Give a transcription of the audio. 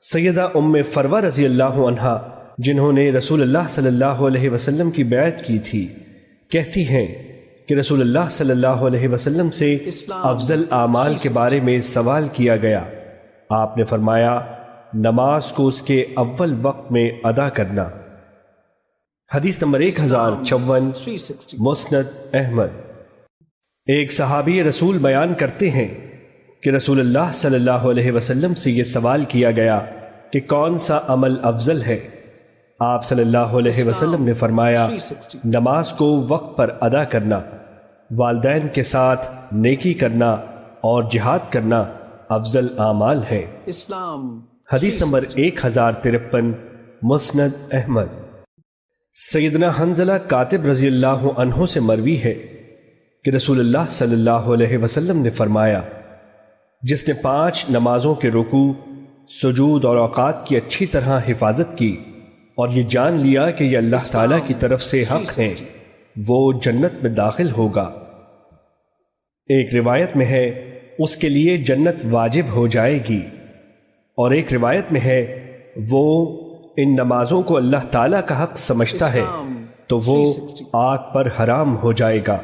سیدہ ام فروہ رضی اللہ عنہا جنہوں نے رسول اللہ صلی اللہ علیہ وسلم کی بیعت کی تھی کہتی ہیں کہ رسول اللہ صلی اللہ علیہ وسلم سے افضل اعمال کے بارے میں سوال کیا گیا۔ آپ نے فرمایا نماز کو اس کے اول وقت میں ادا کرنا۔ حدیث نمبر 1054 مسند احمد۔ ایک صحابی رسول بیان کرتے ہیں کہ رسول اللہ صلی اللہ علیہ وسلم سے یہ سوال کیا گیا کہ کون سا عمل افضل ہے؟ آپ صلی اللہ علیہ وسلم نے فرمایا نماز کو وقت پر ادا کرنا، والدین کے ساتھ نیکی کرنا اور جہاد کرنا افضل اعمال ہے۔ حدیث نمبر 1053 مسند احمد۔ سیدنا حنظلہ کاتب رضی اللہ عنہ سے مروی ہے کہ رسول اللہ صلی اللہ علیہ وسلم نے فرمایا جس نے 5 نمازوں کے رکوع، سجود اور اوقات کی اچھی طرح حفاظت کی اور یہ جان لیا کہ یہ اللہ تعالیٰ کی طرف سے حق ہیں، وہ جنت میں داخل ہوگا۔ ایک روایت میں ہے اس کے لیے جنت واجب ہو جائے گی، اور ایک روایت میں ہے وہ ان نمازوں کو اللہ تعالیٰ کا حق سمجھتا ہے تو وہ آگ پر حرام ہو جائے گا۔